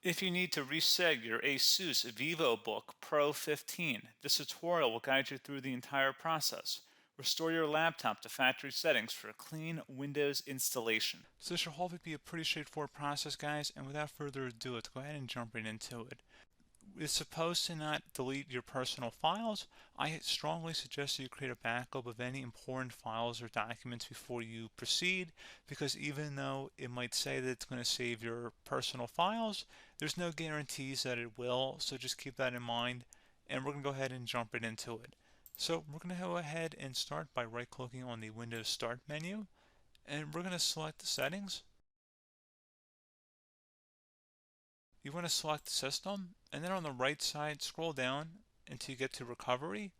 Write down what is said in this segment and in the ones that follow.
If you need to reset your ASUS Vivobook Pro 15, this tutorial will guide you through the entire process. Restore your laptop to factory settings for a clean Windows installation. So this should hopefully be a pretty straightforward process, guys, and without further ado, let's go ahead and jump right into it. It's supposed to not delete your personal files. I strongly suggest that you create a backup of any important files or documents before you proceed, because even though it might say that it's going to save your personal files, there's no guarantees that it will, so just keep that in mind, and we're going to go ahead and jump right into it. So we're going to go ahead and start by right-clicking on the Windows Start menu, and we're going to select the settings. You want to select System, and then on the right side, scroll down until you get to Recovery.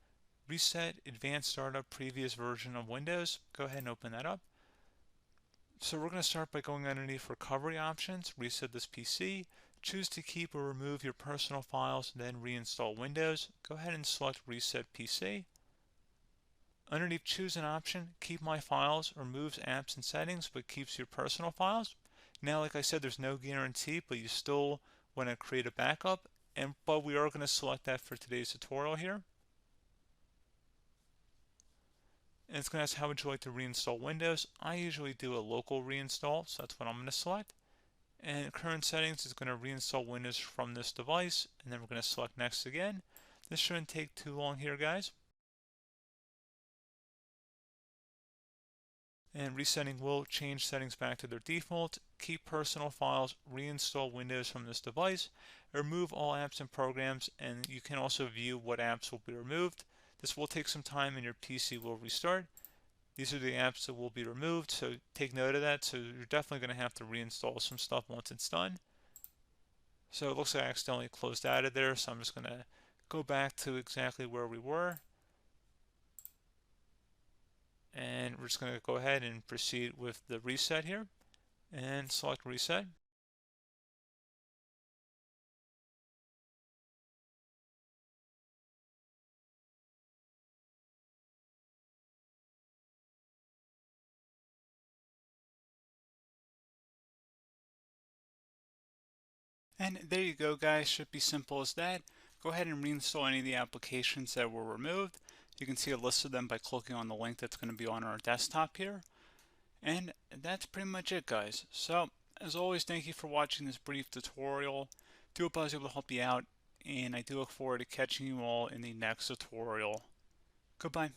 Reset Advanced Startup Previous Version of Windows. Go ahead and open that up. So we're going to start by going underneath Recovery Options, reset this PC. Choose to keep or remove your personal files, then reinstall Windows. Go ahead and select Reset PC. Underneath Choose an option, Keep My Files removes apps and settings but keeps your personal files. Now, like I said, there's no guarantee, but you still want to create a backup, but we are going to select that for today's tutorial here. And it's going to ask how would you like to reinstall Windows. I usually do a local reinstall, so that's what I'm going to select. And current settings is going to reinstall Windows from this device, and then we're going to select next again. This shouldn't take too long here, guys. And resetting will change settings back to their default, keep personal files, reinstall Windows from this device, remove all apps and programs, and you can also view what apps will be removed. This will take some time and your PC will restart. These are the apps that will be removed, so take note of that. So you're definitely going to have to reinstall some stuff once it's done. So it looks like I accidentally closed out of there, so I'm just going to go back to exactly where we were. And we're just going to go ahead and proceed with the reset here and select reset. And there you go, guys. Should be simple as that. Go ahead and reinstall any of the applications that were removed. You can see a list of them by clicking on the link that's going to be on our desktop here. And that's pretty much it, guys. So, as always, thank you for watching this brief tutorial. Do hope I was able to help you out, and I do look forward to catching you all in the next tutorial. Goodbye.